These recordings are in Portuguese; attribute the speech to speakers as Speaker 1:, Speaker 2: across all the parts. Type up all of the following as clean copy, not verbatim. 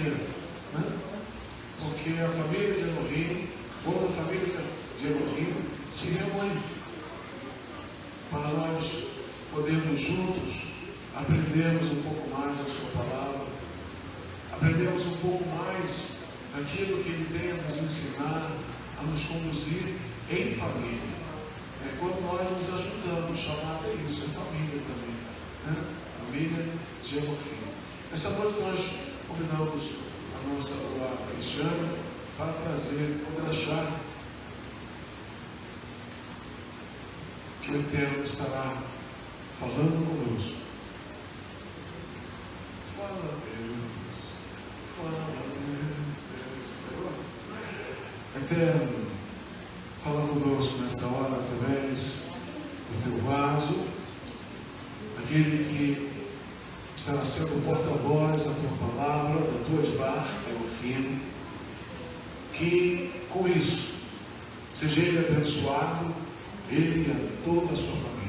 Speaker 1: família, né? Porque a família de Elohim, toda a família de Elohim se reúne para nós podermos juntos aprendermos um pouco mais a sua palavra, aprendermos um pouco mais daquilo que Ele tem a nos ensinar, a nos conduzir em família. É quando nós nos ajudamos, chamar até isso, é família também, né? Família de Elohim. Essa noite nós convidamos a nossa Cristiane para trazer, poder achar que o Eterno estará falando conosco. Fala Deus, fala Deus. Eterno, fala conosco nesta hora através do teu vaso, aquele que estará sendo o porta-voz da tua palavra, da tua esbarra, Elohim, que com isso seja ele abençoado, ele e a toda a sua família.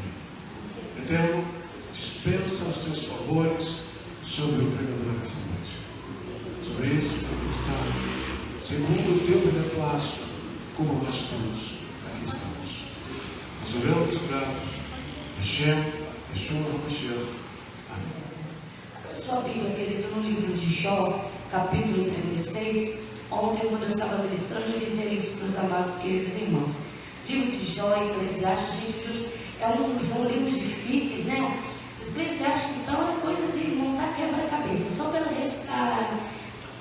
Speaker 1: Eterno, dispensa os teus favores sobre o pregador dessa noite, sobre esse que está segundo o teu beneplácito, como nós todos aqui estamos. Nós oramos gratos. Hashem, Yeshua HaMashiach. Amém.
Speaker 2: A sua Bíblia, querido, no livro de Jó, capítulo 36, ontem, quando eu estava ministrando, eu dizia isso para os amados queridos irmãos. Livro de Jó e Eclesiastes, gente, são livros difíceis, né? Eclesiastes, então, é coisa de montar quebra-cabeça, só pela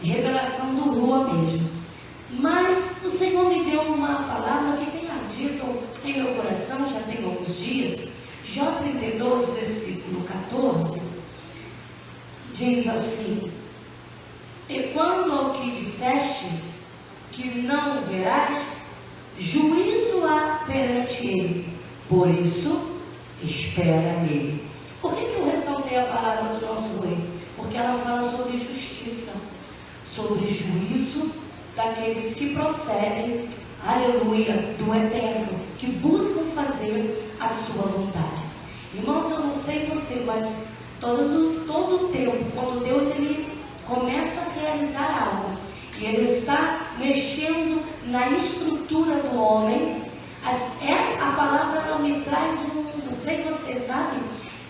Speaker 2: revelação do Rua mesmo. Mas o Senhor me deu uma palavra que tem ardido em meu coração, já tem alguns dias. Jó 32, versículo 14, diz assim: e quando ao que disseste que não verás, juízo há perante ele, por isso espera nele. Por que eu ressaltei a palavra do nosso rei? Porque ela fala sobre justiça, sobre juízo daqueles que procedem, aleluia, do Eterno, que buscam fazer a sua vontade. Irmãos, eu não sei você, mas todo o tempo, quando Deus ele começa a realizar algo, e Ele está mexendo na estrutura do homem, a palavra ela me traz não sei se você sabe,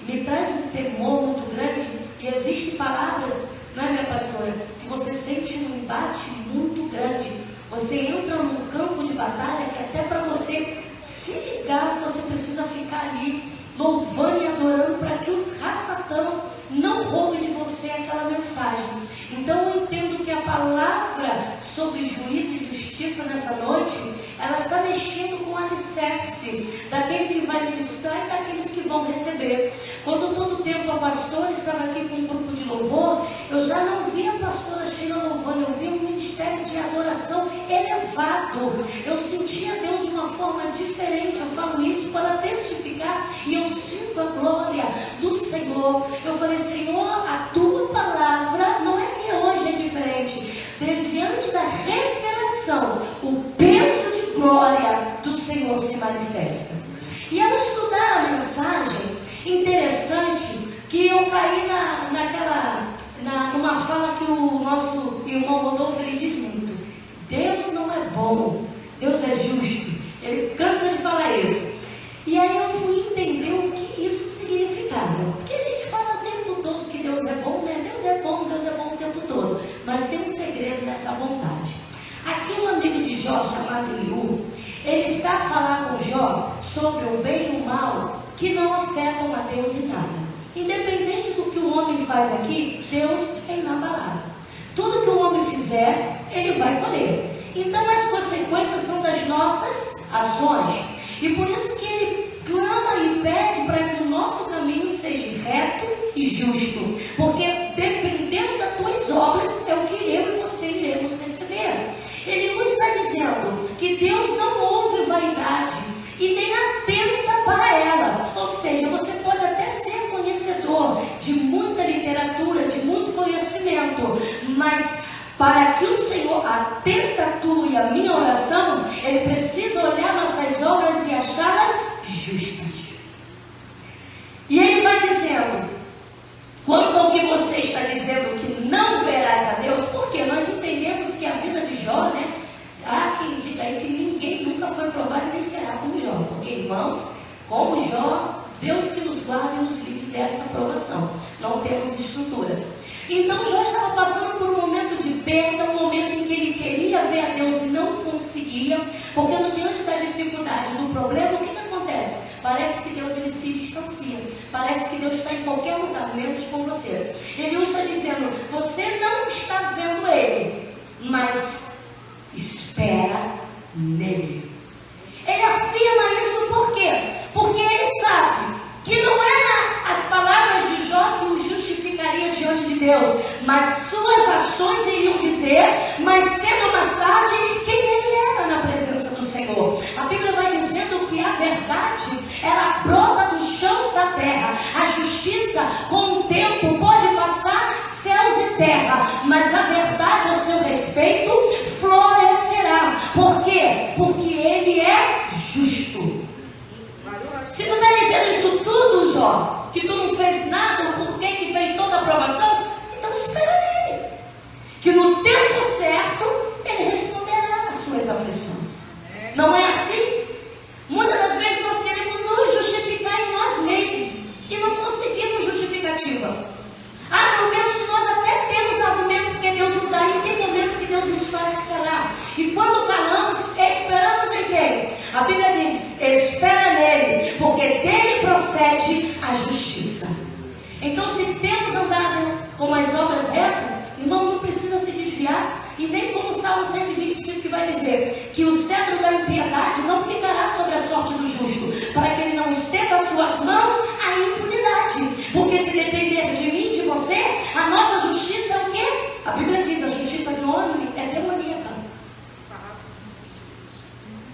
Speaker 2: me traz um temor muito grande, e existem palavras, não é, minha pastora, que você sente um embate muito grande. Você entra num campo de batalha que até para você se ligar, você precisa ficar ali louvando e adorando para que o Satã não roube de você aquela mensagem. Então eu entendo que a palavra sobre juízo e justiça nessa noite, ela está mexendo com o alicerce daquele que vai ministrar e daqueles que vão receber. Quando todo o tempo a pastora estava aqui com um grupo de louvor, eu já não via a pastora Sheila louvando, eu via um ministério de adoração elevado. Eu sentia Deus de uma forma diferente. Eu falo isso para testificar, e eu sinto a glória do Senhor. Eu falei: Senhor, a tua palavra não é que hoje é diferente. Diante da revelação, o peso de glória do Senhor se manifesta. E ao estudar a mensagem, interessante que eu caí numa fala que o nosso irmão Rodolfo ele diz muito: Deus não é bom, Deus é justo. Ele cansa de falar isso. E aí eu fui entender o que isso significava. Porque a gente fala o tempo todo que Deus é bom, né? Deus é bom o tempo todo. Mas tem um segredo nessa bondade. Aqui um amigo de Jó, chamado Eliú, ele está a falar com Jó sobre o bem e o mal que não afetam a Deus em nada. Independente do que o homem faz aqui, Deus é inabalável. Tudo que o homem fizer, ele vai colher. Então as consequências são das nossas ações. E por isso que ele clama e pede para que o nosso caminho seja reto e justo. Porque dependendo das tuas obras, é o que eu e você iremos receber. Ele nos está dizendo que Deus não ouve vaidade e nem atenta para ela. Ou seja, você pode até ser conhecedor de muita literatura, de muito conhecimento, mas para que o Senhor atenda a tua e a minha oração, Ele precisa olhar nossas obras e achá-las justas. E Ele vai dizendo: quanto ao que você está dizendo que não verás a Deus, por quê? irmãos, como Jó, Deus que nos guarde e nos livre dessa provação. Não temos estrutura. Então Jó estava passando por um momento de perda, um momento em que ele queria ver a Deus e não conseguia, porque diante da dificuldade, do problema, o que acontece? Parece que Deus ele se distancia, parece que Deus está em qualquer lugar, menos com você. Ele está dizendo, você não está vendo Ele, mas espera nele. Ele afirma isso por quê? Porque ele sabe que não era as palavras de Jó que o justificaria diante de Deus, mas suas ações iriam dizer, mais cedo ou mais tarde, quem ele era na presença do Senhor. A Bíblia vai dizendo que a verdade, ela brota do chão da terra. A justiça, com o tempo, pode passar céus e terra, mas a verdade ao seu respeito florescerá. Por quê? Porque ele é justo. Se tu está dizendo isso tudo, Jó, que tu não fez nada, por que veio toda a aprovação, então espera nele, que no tempo certo ele responderá às suas aflições. Não é assim? Muitas das vezes nós queremos nos justificar em nós mesmos e não conseguimos justificativa. Há momentos que nós até temos argumento porque Deus nos dá, e tem momentos que Deus nos faz calar. E quando calamos, esperamos em quem? A Bíblia diz, espera nele, porque dele procede a justiça. Então, se temos andado com as obras retas, irmão, não precisa se desviar. E nem como o Salmo 125 que vai dizer que o cetro da impiedade não ficará sobre a sorte do justo, para que ele não estenda as suas mãos à impunidade. Porque se depender de mim, de você, a nossa justiça é o quê? A Bíblia diz, a justiça do homem é demoníaca.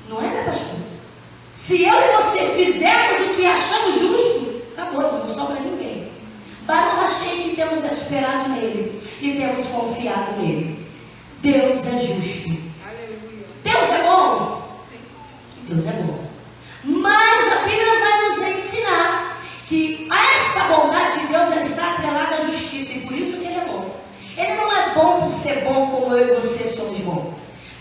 Speaker 2: Não é, né, pastor? Se eu e você fizermos o que achamos justo, acabou, não sobra ninguém. Baruch Hashem, que temos esperado nele e temos confiado nele. Deus é justo. Aleluia. Deus é bom? Sim. Deus é bom. Mas a Bíblia vai nos ensinar que essa bondade de Deus, ela está atrelada à justiça, e por isso que ele é bom. Ele não é bom por ser bom como eu e você somos bons.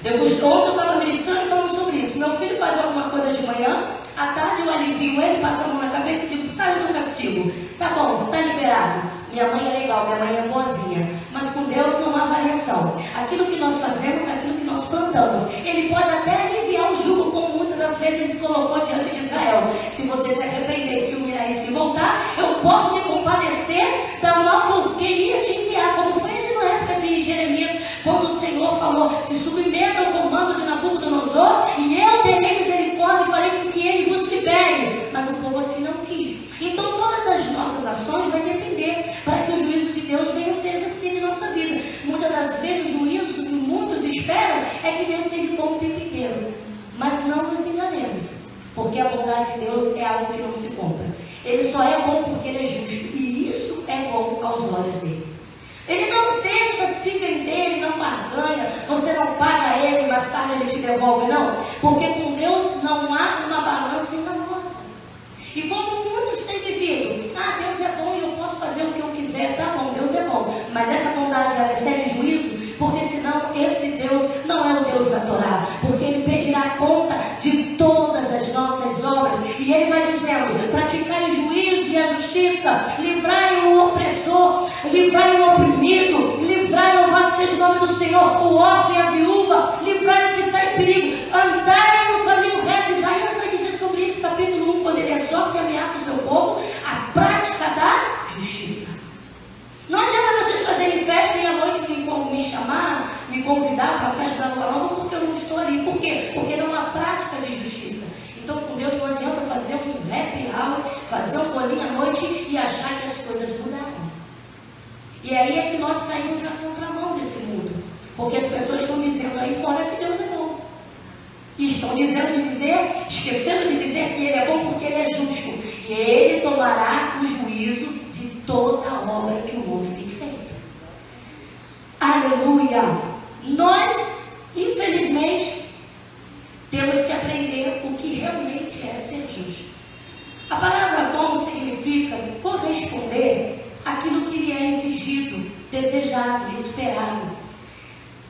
Speaker 2: Ontem eu estava ministrando e falando sobre isso. Meu filho faz alguma coisa de manhã, à tarde eu alivio ele, passo a mão na cabeça e digo, saiu do castigo. Tá bom, está liberado. Minha mãe é legal, minha mãe é boazinha. Mas com Deus não há variação. Aquilo que nós fazemos, aquilo que nós plantamos. Ele pode até aliviar o jugo, como muitas das vezes ele se colocou diante de Israel. Se você se arrepender, se humilhar e se voltar, eu posso me compadecer da mal que eu queria te enviar. Como foi ele na época de Jeremias, quando o Senhor falou, se submeta ao comando de Nabucodonosor, e eu terei misericórdia e farei com que ele vos libere. Mas o povo assim não quis. Então todas as nossas ações vão depender para que o juízo de Deus venha a ser exercido em nossa vida. Muitas das vezes o juízo que muitos esperam é que Deus seja bom o tempo inteiro. Mas não nos enganemos, porque a bondade de Deus é algo que não se compra. Ele só é bom porque ele é justo, e isso é bom aos olhos dele. Ele não nos deixa se vender, ele não barganha, você não paga ele, mais tarde ele te devolve, não. Porque com Deus não há uma balança enganosa. E como muitos têm vivido, Deus é bom e eu posso fazer o que eu quiser, tá bom, Deus é bom. Mas essa bondade, ela excede juízo, porque senão esse Deus não é o Deus da Torá. Porque ele pedirá conta de todas as nossas obras. E ele vai dizendo, praticai o juízo e a justiça, livrai o opressor, livrai o oprimido, livrai, louvado seja o nome do Senhor, o órfão e a viúva, livrai o que está em perigo, andai no caminho reto. Isaías vai dizer sobre isso, capítulo 1, quando ele exorta e ameaça o seu povo, a prática da justiça. Não adianta vocês fazerem festa e à noite me chamar, me convidar para a festa da Lua Nova, porque eu não estou ali. Por quê? Porque não há prática de justiça. Então com Deus não adianta fazer um happy hour, fazer um bolinho à noite e achar que as coisas mudaram. E aí é que nós caímos na contramão desse mundo. Porque as pessoas estão dizendo aí fora que Deus é bom. E estão esquecendo de dizer que Ele é bom porque Ele é justo. E Ele tomará o juízo de toda a obra que o homem tem feito. Aleluia! Nós, infelizmente, temos que aprender o que realmente é ser justo. A palavra bom significa corresponder àquilo que lhe é exigido, desejado, esperado.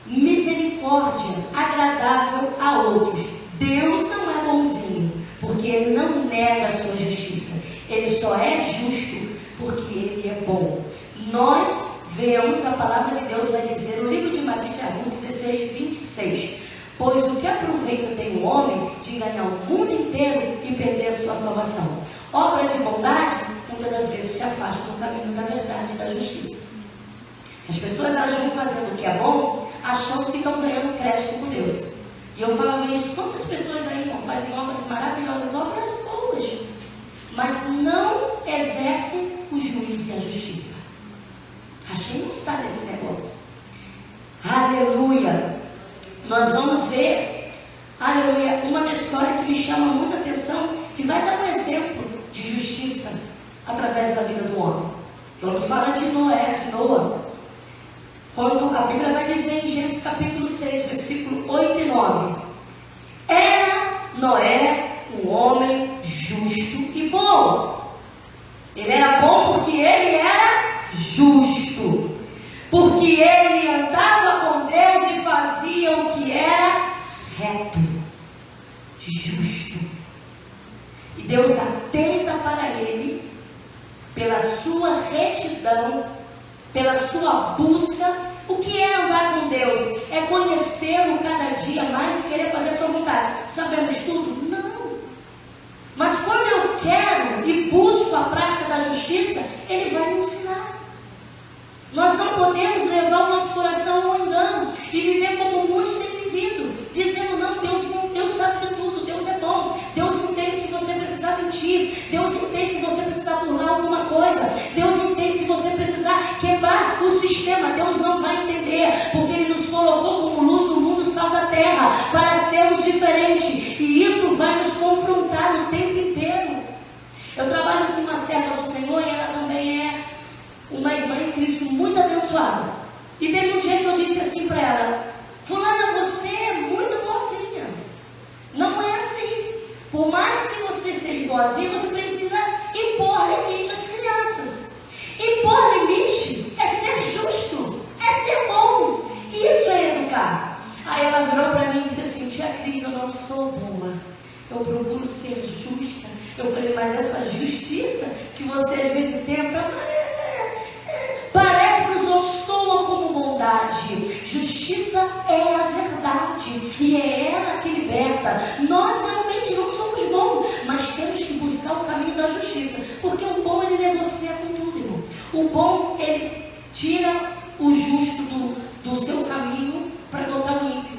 Speaker 2: Misericórdia, agradável a outros. Deus não é bonzinho, porque porque Ele não nega a sua justiça. Ele só é justo porque Ele é bom. Nós vemos, a palavra de Deus vai dizer no livro de Mateus 16, 26: pois o que aproveita tem o homem de ganhar o mundo inteiro e perder a sua salvação? Obra de bondade, muitas das vezes, te afasta do caminho da verdade e da justiça. As pessoas, elas vão fazendo o que é bom, achando que estão ganhando crédito com Deus. E eu falava isso: quantas pessoas aí não fazem obras maravilhosas, obras boas, mas não exercem o juízo e a justiça. Achei não está nesse negócio. Aleluia. Nós vamos ver, aleluia, uma história que me chama muita atenção, que vai dar um exemplo de justiça através da vida do homem. Quando fala de Noa, quando a Bíblia vai dizer em Gênesis capítulo 6, versículo 8 e 9: era Noé um homem justo e bom. Ele era bom porque ele era justo, porque ele andava com Deus e fazia o que era reto, justo. E Deus atenta para ele pela sua retidão, pela sua busca. O que é andar com Deus? É conhecê-lo cada dia mais e querer fazer a sua vontade. Sabemos tudo? Não. Mas quando eu quero e busco a prática da justiça, Ele vai me ensinar. Nós não podemos levar o nosso coração ao engano e viver como muitos têm vivido, dizendo: não, Deus sabe de tudo, Deus é bom, Deus entende se você precisar mentir, Deus entende se você precisar burlar alguma coisa, Deus entende se você precisar quebrar o sistema. Deus não vai entender, porque Ele nos colocou como luz do mundo, sal da terra, para sermos diferentes, e isso vai nos confrontar o tempo inteiro. Eu trabalho com uma serva do Senhor e ela também é uma irmã em Cristo muito abençoada. E teve um dia que eu disse assim para ela: fulana, você é muito boazinha. Não é assim. Por mais que você seja boazinha, você precisa impor limite às crianças. Impor limite é ser justo, é ser bom. Isso é educar. Aí ela virou para mim e disse assim: tia Cris, eu não sou boa, eu procuro ser justa. Eu falei: mas essa justiça que você às vezes tenta, parece para os outros, soa como bondade. Justiça é a verdade e é ela que liberta. Nós realmente não somos bons, mas temos que buscar o caminho da justiça, porque o bom, ele negocia com tudo, irmão. O bom, ele tira o justo do seu caminho para botar o ímpio,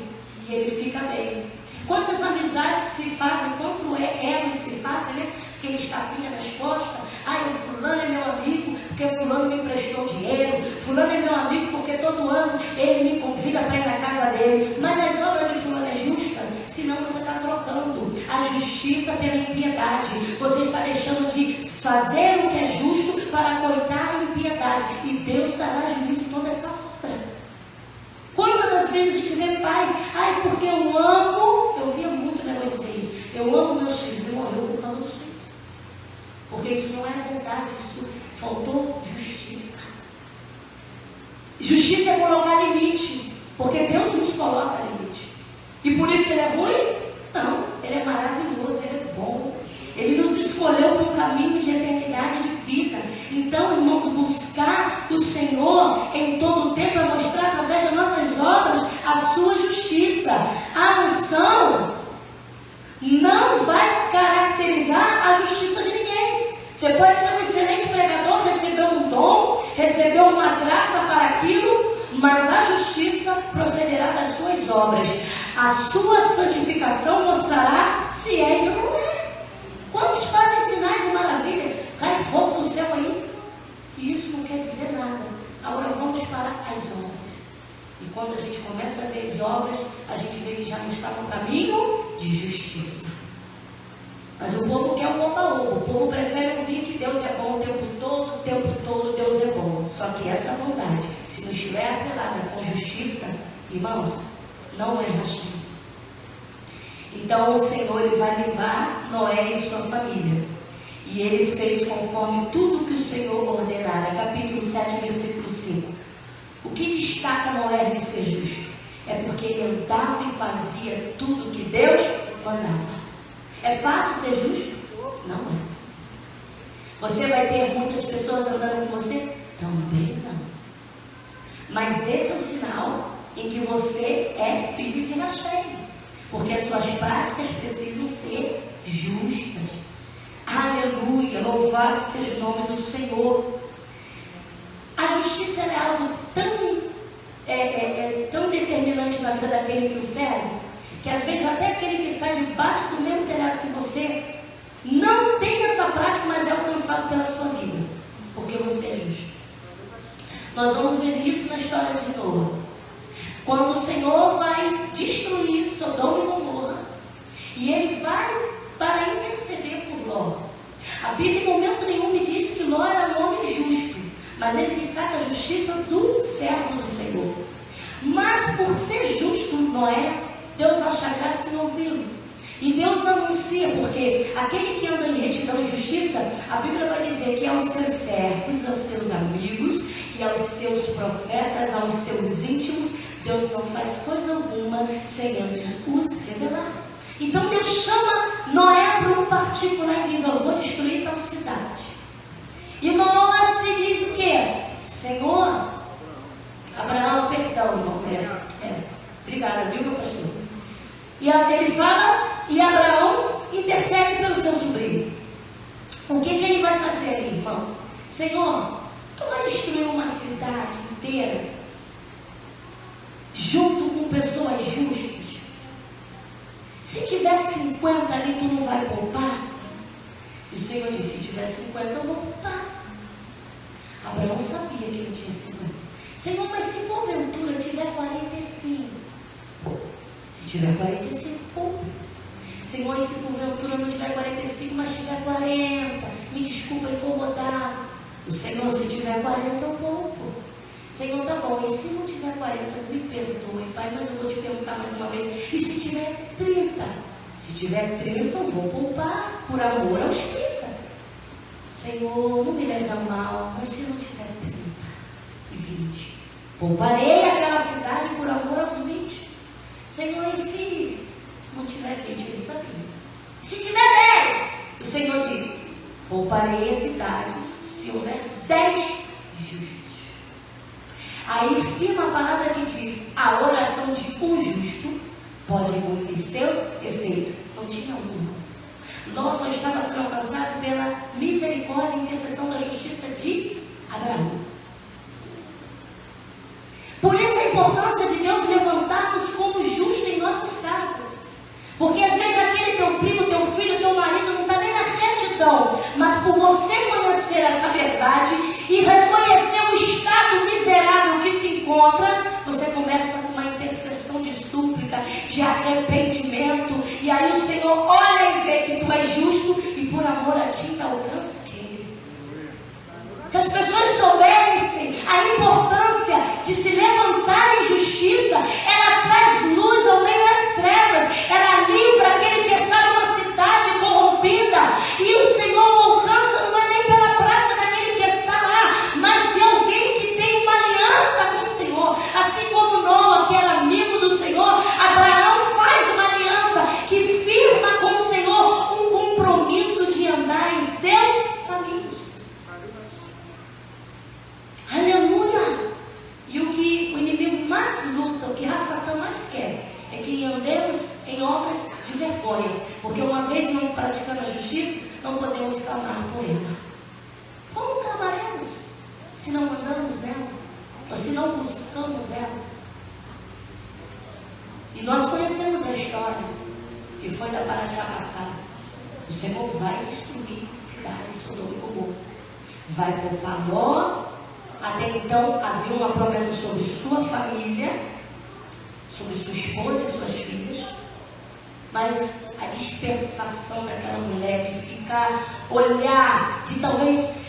Speaker 2: e ele fica bem. Quantas amizades se fazem, quanto ego se fazem, né? Aqueles tapinhas nas costas. O fulano é meu amigo porque fulano me emprestou dinheiro, fulano é meu amigo porque todo ano ele me convida para ir na casa dele. Mas as obras de fulano é justa? Senão você está trocando a justiça pela impiedade. Você está deixando de fazer o que é justo para coitar a impiedade, e Deus dará juízo em toda essa obra. Quantas das vezes a gente vê pais: porque eu amo, eu via muito negócio dizer isso, eu amo meus filhos, e morreu por causa dos filhos. Porque isso não é bondade, isso faltou justiça. Justiça é colocar limite, porque Deus nos coloca limite. E por isso Ele é ruim? Não, Ele é maravilhoso, Ele é bom. Ele nos escolheu para um caminho de eternidade, de vida. Então, irmãos, buscar o Senhor em todo o tempo é mostrar através das nossas obras a sua justiça. A unção não vai caracterizar a justiça de ninguém. Você pode ser um excelente pregador, receber um dom, receber uma graça para aquilo, mas a justiça procederá das suas obras. A sua santificação mostrará se és ou não é. Quantos fazem sinais e maravilhas? Cai fogo do céu aí. E isso não quer dizer nada. Agora vamos para as obras. E quando a gente começa a ver as obras, a gente vê que já não está no caminho de justiça. Mas o povo quer um oba-oba. O povo prefere ouvir que Deus é bom o tempo todo Deus é bom. Só que essa bondade, se não estiver atrelada com justiça, irmãos, não é rachinho. Então o Senhor, Ele vai levar Noé e sua família. E Ele fez conforme tudo que o Senhor ordenara. Capítulo 7, versículo 5. O que destaca Noé de ser justo? É porque ele andava e fazia tudo que Deus mandava. É fácil ser justo? Não é. Você vai ter muitas pessoas andando com você? Também não. Mas esse é o sinal em que você é filho de Rachem, porque as suas práticas precisam ser justas. Aleluia, louvado seja o nome do Senhor. A justiça é algo tão determinante na vida daquele que o serve, que às vezes até aquele que está debaixo do mesmo telhado que você não tem essa prática, mas é alcançado pela sua vida, porque você é justo. Nós vamos ver isso na história de Noa, quando o Senhor vai destruir Sodoma e Gomorra, e Ele vai para interceder por Ló. A Bíblia em momento nenhum me diz que Ló era um homem justo, mas ele destaca a justiça do servo do Senhor. Mas por ser justo Noé, Deus acha graça em ouvi-lo. E Deus anuncia, porque aquele que anda em retidão e justiça, a Bíblia vai dizer que aos seus servos, aos seus amigos e aos seus profetas, aos seus íntimos, Deus não faz coisa alguma sem antes os revelar. Então Deus chama Noé para um particular e diz: eu vou destruir tal cidade. E Noé se diz o quê? Senhor, Abraão, perdão, irmão. Obrigada, viu, meu pastor? E ele fala, e Abraão intercede pelo seu sobrinho. O que ele vai fazer ali, irmãos? Senhor, tu vai destruir uma cidade inteira junto com pessoas justas? Se tiver 50 ali, tu não vai poupar? E o Senhor disse: se tiver 50, eu vou poupar. Abraão sabia que não tinha 50. Senhor, mas se porventura tiver 45? Se tiver 45, poupa. Senhor, e se porventura não tiver 45, mas tiver 40? Me desculpa incomodar. O Senhor, se tiver 40, eu poupo. Senhor, tá bom, e se não tiver 40, me perdoe, Pai, mas eu vou te perguntar mais uma vez. E se tiver 30? Se tiver 30, eu vou poupar, por amor aos 30. Senhor, não me leve a mal, mas se não tiver 30 e 20, pouparei aquela cidade por amor aos 20. Senhor, e se não tiver 20, ele sabia. Se tiver 10, o Senhor diz: pouparei a cidade se houver 10 justos. Aí firma a palavra que diz: a oração de um justo pode muito em seus efeitos. Não tinha um, irmãos. Ló só estava sendo alcançado pela misericórdia e intercessão da justiça de Abraão. Por isso a importância de Deus levantar-nos como justo em nossas casas. Porque às vezes aquele teu primo, teu filho, teu marido não está nem na retidão, mas por você conhecer essa verdade e reconhecer o estado miserável que se encontra, você começa com uma intercessão de súplica, de arrependimento, e aí o Senhor olha e vê que tu és justo e por amor a ti alcança ele. Se as pessoas soubessem a importância de se levantar em justiça, ela traz luz ao meio das trevas, ela livra aquele que está numa cidade corrompida, e o Senhor alcança não é nem pela prática daquele que está lá, mas de alguém que tem uma aliança com o Senhor. Assim como Noa, que era amigo do Senhor, Abraão faz uma aliança que firma com o Senhor um compromisso de andar em seus caminhos. Aleluia! E o que o inimigo mais luta, o que a Satã mais quer, é que andemos em obras de vergonha, porque uma vez não praticando a justiça, não podemos clamar por ela. Como clamaremos se não andamos nela, ou se não buscamos ela? E nós conhecemos a história que foi da Paraxá passada. O Senhor vai destruir a cidade de Sodoma e Gomorra, vai poupar Ló. Até então havia uma promessa sobre sua família, sobre sua esposa e suas filhas, mas a dispersação daquela mulher, de ficar, olhar, de talvez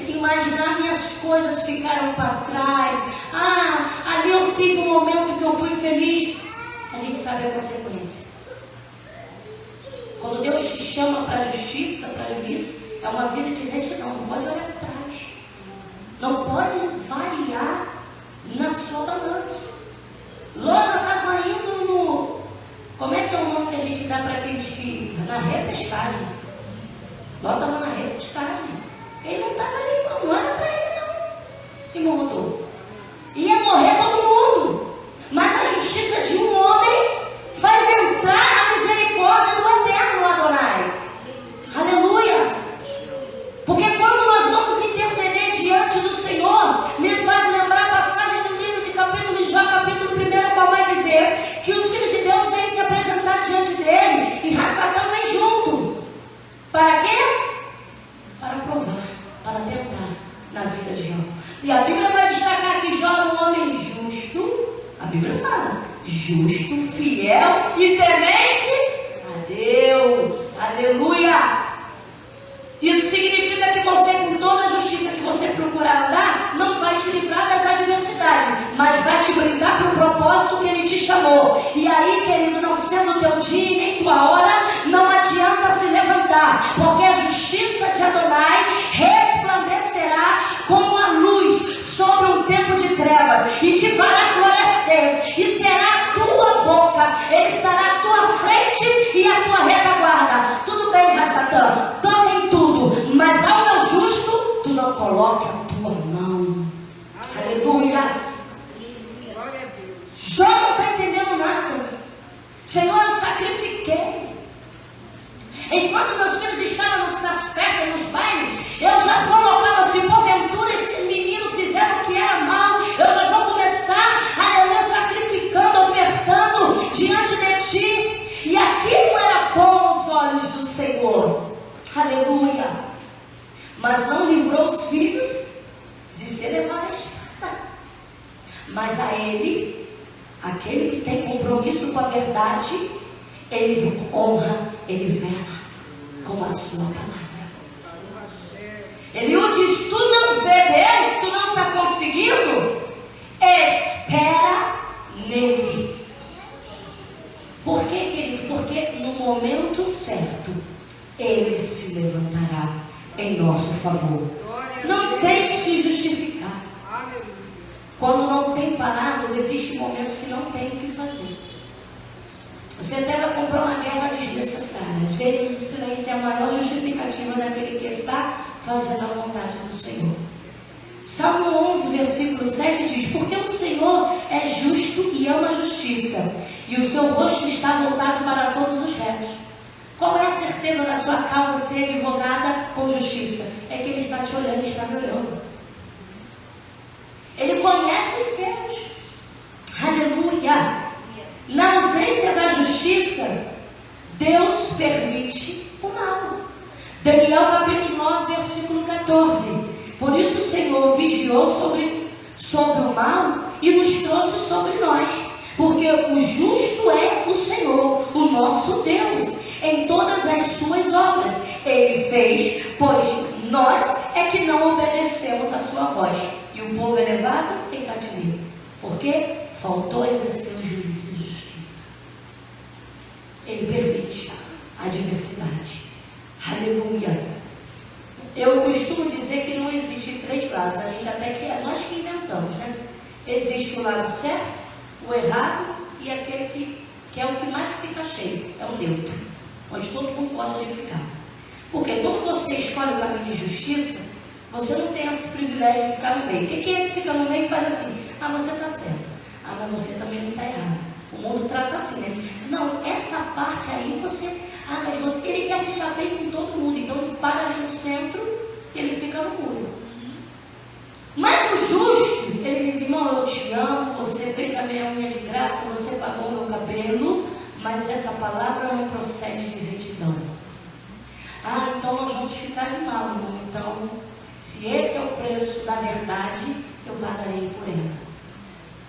Speaker 2: imaginar minhas coisas ficaram para trás. Ali eu tive um momento que eu fui feliz. A gente sabe a consequência. Quando Deus te chama para a justiça, para juízo, é uma vida de retidão, não pode olhar atrás. Não pode variar na sua balança. Ló já estava indo no... Como é que é o nome que a gente dá para aqueles que na repescagem. Bota lá na repescagem. Ele não estava ali, não era para ele, não. E mudou. Ia morrer todo mundo. Mas a justiça de um homem faz entrar a misericórdia do Eterno, Adonai. Aleluia. Porque quando nós vamos interceder diante do Senhor, me faz lembrar a passagem do livro de capítulo de Jó, capítulo 1, qual vai dizer que os filhos de Deus vêm se apresentar diante dele e Satã vem junto. Para quê? Para provar, para tentar na vida de Jó. E a Bíblia vai destacar que Jó era um homem justo. A Bíblia fala, justo, fiel e temente a Deus. Aleluia! Isso significa que você, com toda a justiça que você procurar andar, não vai te livrar das adversidades, mas vai te brindar para o propósito que Ele te chamou. E aí, querido, não sendo teu dia e nem tua hora, não adianta se levantar, porque a justiça de Adonai resplandecerá como a luz sobre um tempo de trevas e te fará florescer, e será a tua boca, Ele estará à tua frente e à tua retaguarda. Tudo bem, Satã, toca em tudo, mas ao meu justo, tu não coloca a tua mão. Aleluias. Jó não está entendendo nada. Senhor, eu sacrifiquei. Enquanto meus filhos estavam nas festas, nos bailes, eu já colocava assim, porventura esses meninos fizeram o que era mal, eu já vou começar, aleluia, sacrificando, ofertando diante de ti. E aquilo era bom aos olhos do Senhor. Aleluia. Mas não livrou os filhos de ser levado à espada. Mas a ele, aquele que tem compromisso com a verdade, ele honra, ele vela com a sua palavra. Ele diz, tu não vê Deus, tu não está conseguindo, espera nele. Por quê, querido? Porque no momento certo, Ele se levantará em nosso favor. Não tem que se justificar. Quando não tem palavras, existem momentos que não tem o que fazer. Você deve comprar uma guerra desnecessária. Às vezes o silêncio é a maior justificativa daquele que está fazendo a vontade do Senhor. Salmo 11, versículo 7 diz, porque o Senhor é justo e ama a justiça, e o seu rosto está voltado para todos os retos. Qual é a certeza da sua causa ser advogada com justiça? É que Ele está te olhando e está me olhando. Ele conhece os seus. Aleluia! Na ausência da justiça, Deus permite o mal. Daniel capítulo 9, versículo 14. Por isso o Senhor vigiou sobre o mal e nos trouxe sobre nós. Porque o justo é o Senhor, o nosso Deus, em todas as suas obras. Ele fez, pois nós é que não obedecemos a sua voz. E o povo é levado em cativeiro. Por quê? Faltou exercer o juízo e justiça. Ele permite a adversidade. Aleluia. Eu costumo dizer que não existe três lados. A gente até que é nós que inventamos, né? Existe o lado certo, o errado e aquele que é o que mais fica cheio. É o neutro, onde todo mundo gosta de ficar. Porque quando você escolhe o caminho de justiça, você não tem esse privilégio de ficar no meio. O que é que fica no meio e faz assim? Ah, você está certo. Ah, mas você também não está errado. O mundo trata assim, né? Não, essa parte aí você... Ah, mas ele quer ficar bem com todo mundo. Então ele para ali no centro e ele fica no muro. Mas o justo, ele diz, irmão, eu te amo, você fez a minha unha de graça, você pagou meu cabelo, mas essa palavra não procede de retidão. Ah, então nós vamos ficar de mal, irmão. Então, se esse é o preço da verdade, eu pagarei por ela.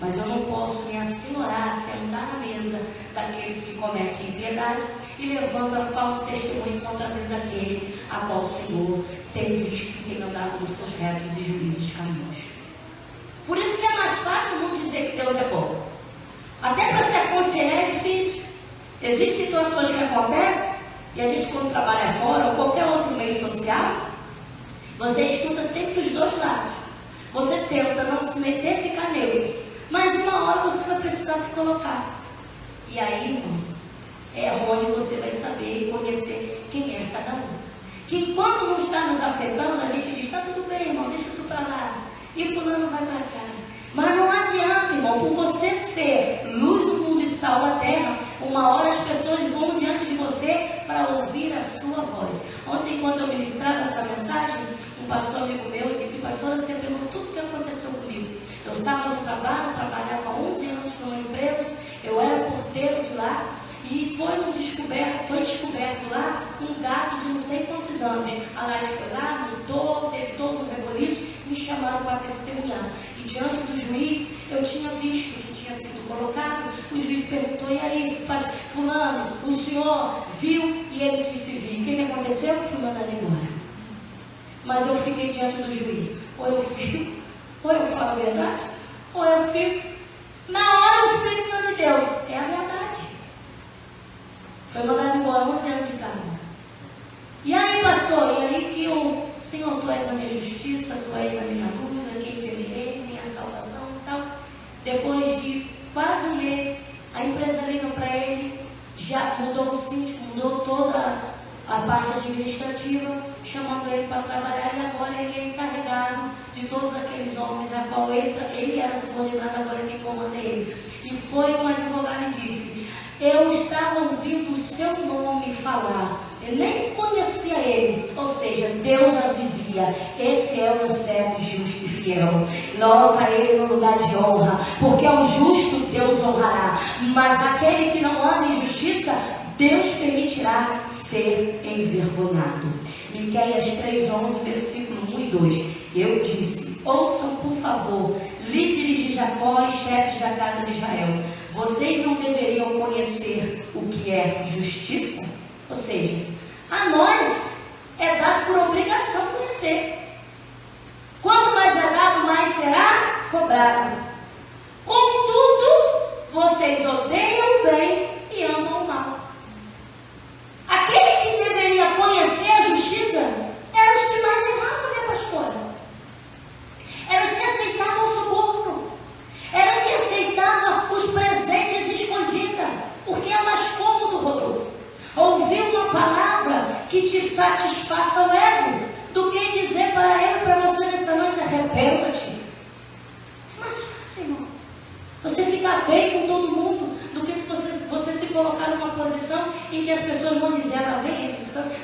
Speaker 2: Mas eu não posso me assenhorar, sentar na mesa daqueles que cometem impiedade e levantam falso testemunho contra a vida daquele a qual o Senhor tem visto e tem andado nos seus retos e juízos caminhos. Por isso que é mais fácil o mundo dizer que Deus é bom. Até para se aconselhar é difícil. Existem situações que acontecem e a gente, quando trabalha fora ou qualquer outro meio social, você escuta sempre os dois lados. Você tenta não se meter e ficar neutro. Mas uma hora você vai precisar se colocar. E aí, irmãos, é onde você vai saber e conhecer quem é cada um. Que enquanto não está nos afetando, a gente diz, está tudo bem, irmão, deixa isso para lá. E fulano vai para cá. Mas não adianta, irmão, por você ser luz do mundo e sal da terra, uma hora as pessoas vão diante de você para ouvir a sua voz. Ontem, enquanto eu ministrava essa mensagem, um pastor amigo meu disse, pastora, você perguntou tudo o que aconteceu comigo. Eu estava no trabalho, trabalhava há 11 anos numa empresa, eu era porteiro de lá, e foi descoberto lá um gato de não sei quantos anos. A Laís foi lá, montou, teve todo um reboliço, me chamaram para testemunhar. E diante do juiz, eu tinha visto que tinha sido colocado. O juiz perguntou, e aí, fulano, o senhor viu? E ele disse, vi. O que aconteceu? Eu fui mandado embora. Mas eu fiquei diante do juiz. Ou eu fico, ou eu falo a verdade, ou eu fico. Na hora, o Espírito Santo de Deus, é a verdade. Foi mandado embora 11 anos de casa. E aí, pastor, e aí que eu, Senhor, tu és a minha justiça, tu és a minha luz, a quem temerei, minha salvação e tal. Depois de quase um mês, a empresa liga para ele, já mudou o síndico, mudou toda a parte administrativa, chamando ele para trabalhar, e agora ele é encarregado de todos aqueles homens a qual ele era subordinado, agora quem comanda ele. E foi um advogado e disse, eu estava ouvindo o seu nome falar, eu nem conhecia ele, ou seja, Deus já dizia, esse é o meu servo justo e fiel, coloca ele no lugar de honra, porque ao justo Deus honrará, mas aquele que não anda em justiça, Deus permitirá ser envergonhado. Miqueias 3:11, versículo 1 e 2, eu disse, ouçam por favor, líderes de Jacó e chefes da casa de Israel, vocês não deveriam conhecer o que é justiça? Ou seja, a nós é dado por obrigação conhecer. Quanto mais é dado, mais será cobrado. Contudo, vocês odeiam o bem e amam o mal. Aquele que deveria conhecer a justiça eram os que mais erravam, né, pastora? Eram os que aceitavam o suborno. Era que aceitava os presentes escondidos, porque é mais cômodo, Rodolfo, ouvir uma palavra que te satisfaça o ego, do que dizer para ele, para você nesta noite, arrependa-te. É mais fácil, irmão, você ficar bem com todo mundo, do que se você se colocar numa posição em que as pessoas vão dizer, ela vem,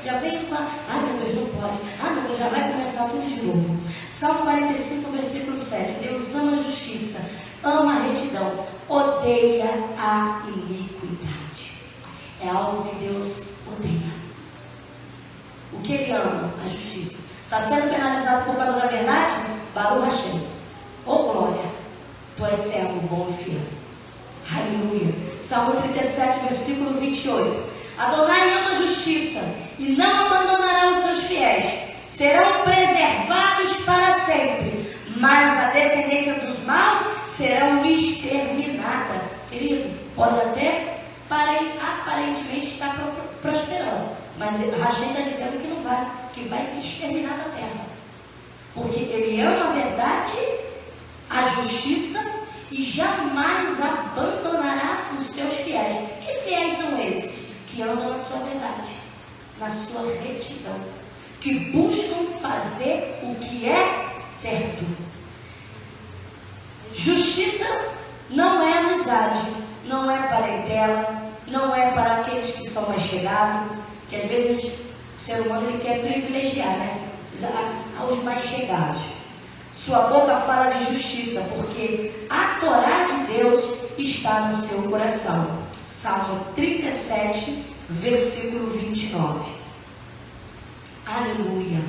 Speaker 2: já vem com a, ai meu Deus, não pode, ai meu Deus, já vai começar tudo de novo. Salmo 45, versículo 7, Deus ama a justiça, ama a retidão, odeia a iniquidade. É algo que Deus odeia. O que Ele ama? A justiça. Está sendo penalizado por causa da verdade? Baruch Hashem. Oh glória, tu és servo bom e fiel. Aleluia. Salmo 37, versículo 28. Adonai ama a justiça e não abandonará os seus fiéis. Serão preservados para sempre, mas a descendência dos maus serão exterminada. Querido, pode até aparentemente estar prosperando, mas Hashem está dizendo que não vai, que vai exterminar da terra, porque ele ama a verdade, a justiça, e jamais abandonará os seus fiéis. Que fiéis são esses? Que andam na sua verdade, na sua retidão, que buscam fazer o que é certo. Justiça não é amizade, não é parentela, não é para aqueles que são mais chegados, que às vezes o ser humano ele quer privilegiar, né? Aos mais chegados. Sua boca fala de justiça, porque a Torá de Deus está no seu coração. Salmo 37, versículo 29. Aleluia.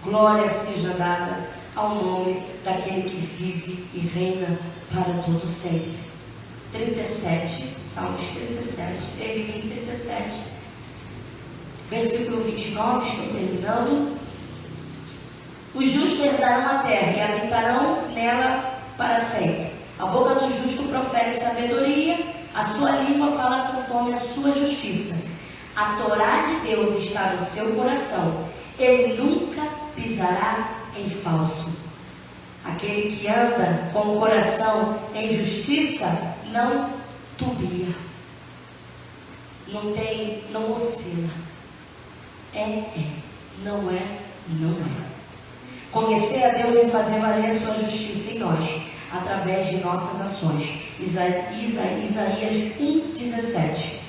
Speaker 2: Glória seja dada ao nome daquele que vive e reina para todo sempre. 37, Salmos 37, ele em 37, versículo 29, estou terminando. Os justos herdarão a terra e habitarão nela para sempre. A boca do justo profere sabedoria, a sua língua fala conforme a sua justiça. A Torá de Deus está no seu coração, ele nunca pisará em falso. Aquele que anda com o coração em justiça não tubia. não oscila. É. Não é, não é. Conhecer a Deus e fazer valer a sua justiça em nós, através de nossas ações. Isaías 1,17.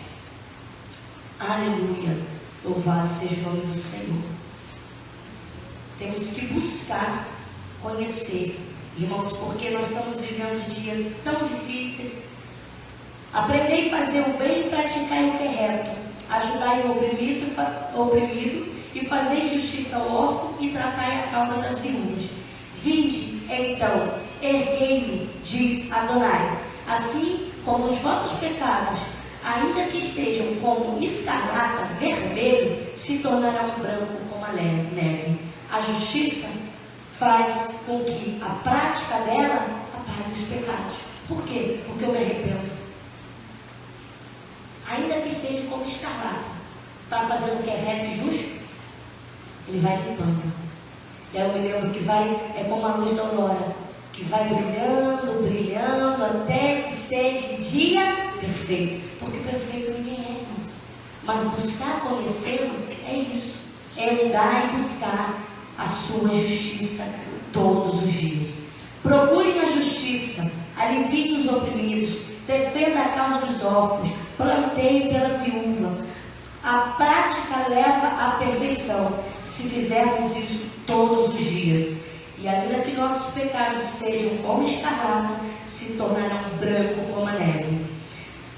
Speaker 2: Aleluia. Louvado seja o nome do Senhor. Temos que buscar conhecer, irmãos, porque nós estamos vivendo dias tão difíceis. Aprender a fazer o bem e praticar o que é reto, ajudar o oprimido e fazer justiça ao órfão e tratar a causa das viúvas. Vinde, então, erguei-me, diz Adonai, assim como os vossos pecados, ainda que estejam como escarlata, vermelho, se tornarão branco como a neve. A justiça faz com que a prática dela apague os pecados. Por quê? Porque eu me arrependo. Ainda que esteja como escarlata, está fazendo o que é reto e justo, ele vai limpando. E aí eu me lembro que é como a luz da aurora, que vai brilhando, brilhando, até que seja dia perfeito. Porque perfeito ninguém é, irmãos. Mas buscar conhecê-lo é isso. É andar e buscar a sua justiça todos os dias. Procurem a justiça, aliviem os oprimidos, defenda a causa dos órfãos, planteie pela viúva. A prática leva à perfeição, se fizermos isso todos os dias. E ainda que nossos pecados sejam como escarlata, se tornarão branco como a neve.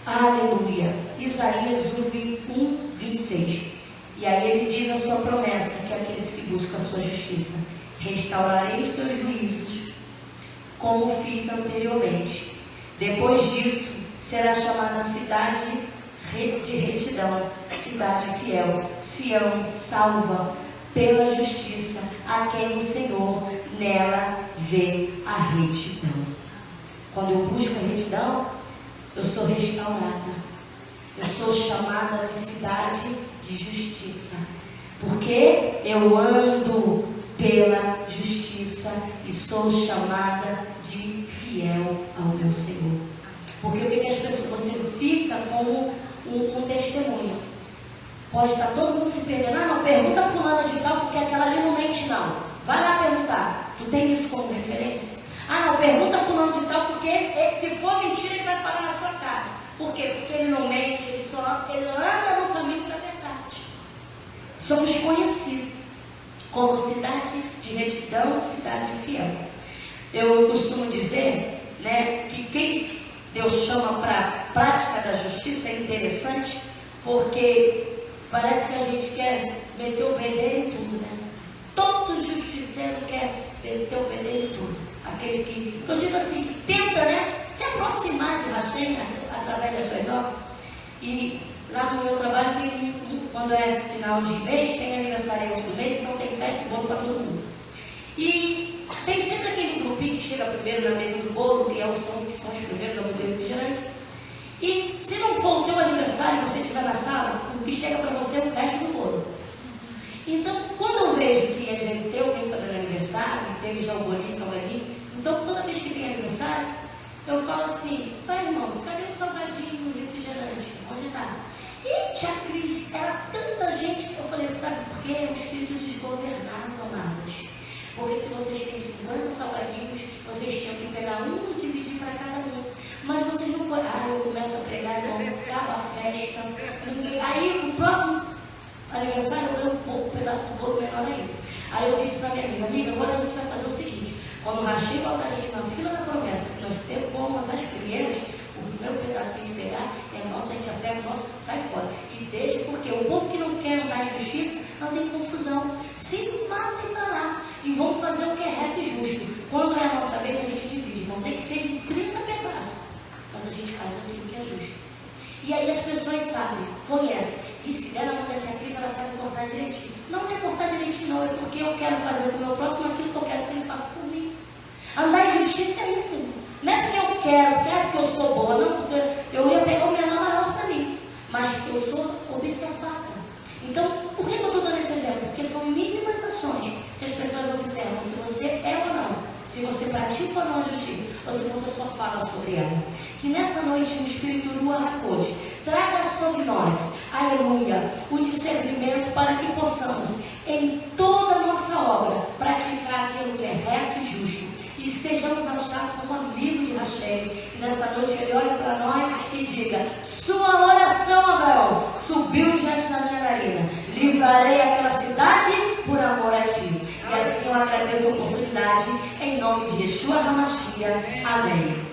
Speaker 2: Aleluia. Isaías 1:26. E aí ele diz a sua promessa, que é aqueles que buscam a sua justiça: restaurarei os seus juízos, como fiz anteriormente. Depois disso, será chamada cidade de retidão, cidade fiel, Sião salva pela justiça, a quem o Senhor nela vê a retidão. Quando eu busco a retidão, eu sou restaurada. Eu sou chamada de cidade de justiça, porque eu ando pela justiça e sou chamada de fiel ao meu Senhor. Porque o que as pessoas, você fica como um testemunho. Pode estar todo mundo se perdendo. Não pergunta a fulana de tal, porque aquela ali não mente não. Vai lá perguntar. Tu tem isso como referência? Não pergunta a fulana de tal, porque se for mentira ele vai falar na sua cara. Por quê? Porque ele não mente, ele anda no caminho da verdade. Somos conhecidos como cidade de retidão, cidade fiel. Eu costumo dizer, que quem Deus chama para a prática da justiça é interessante, porque parece que a gente quer meter o bedelho em tudo, Todo justiceiro quer meter o bedelho em tudo. Aquele que, eu digo assim, que tenta, se aproximar de Hashem através das suas obras. E lá no meu trabalho tem quando é final de mês, tem aniversário do mês, então tem festa e bolo para todo mundo. E tem sempre aquele grupinho que chega primeiro na mesa do bolo, que são os primeiros a beber refrigerante. E se não for o teu aniversário, você estiver na sala, o que chega para você é o resto do bolo. Então, quando eu vejo que às vezes eu tenho fazendo aniversário, teve já o bolinho, salgadinho, então toda vez que tem aniversário, eu falo assim: pai, irmãos, cadê o salgadinho, o refrigerante? Onde está? E tia Cris, era tanta gente que eu falei: sabe por quê? É um espírito desgovernado, amados. Porque se vocês têm 50 salgadinhos, vocês tinham que pegar um e dividir para cada um. Mas vocês não podem. Eu começo a pregar, acaba a festa. Aí o próximo aniversário eu um pedaço do bolo menor ainda. Aí eu disse para minha amiga: agora a gente vai fazer o seguinte: quando o Rachim colocar a gente na fila da promessa, que nós sempre fomos as primeiras, o primeiro pedaço que a gente pegar é nosso, a gente já pega o nosso, sai fora. E deixa, porque o povo que não quer andar em justiça não tem confusão. Se matem para lá e vamos fazer o que é reto e justo. Quando é a nossa vez, a gente divide. Não tem que ser de 30 pedaços, mas a gente faz aquilo que é justo. E aí as pessoas sabem, conhecem. E se der na mão da tia Cris, ela sabe cortar direitinho. Não é cortar direitinho, não. É porque eu quero fazer com o meu próximo aquilo que eu quero que ele faça por mim. Andar em justiça é isso. Não é porque eu quero porque eu sou boa, não. Porque eu ia pegar o menor maior para mim. Mas eu sou observada. Então, por que eu estou dando esse exemplo? Porque são mínimas ações que as pessoas observam se você é ou não. Se você pratica ou não a justiça. Ou se você só fala sobre ela. Que nessa noite o Espírito Ruach HaKodesh traga sobre nós, aleluia, o discernimento para que possamos, em toda a nossa obra, praticar aquilo que é reto e justo, e sejamos achados como amigo de Rachel. E nesta noite ele olhe para nós e diga: sua oração, Abraão, subiu diante da minha narina, livrarei aquela cidade por amor a ti. E assim eu agradeço a oportunidade, em nome de Yeshua HaMashiach. Amém.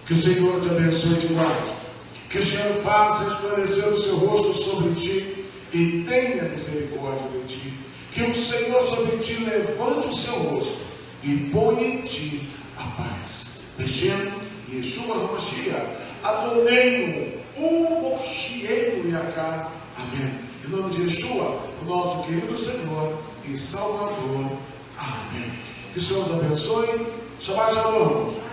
Speaker 1: Que o Senhor te abençoe demais. Que o Senhor faça esclarecer o seu rosto sobre ti e tenha misericórdia de ti. Que o Senhor sobre ti levante o seu rosto e ponha em ti a paz. Mexendo Yeshua HaMashiach, Adonai, Moshiach Yahá. Amém. Em nome de Yeshua, o nosso querido Senhor e Salvador. Amém. Que o Senhor nos abençoe. Shabbat Shalom.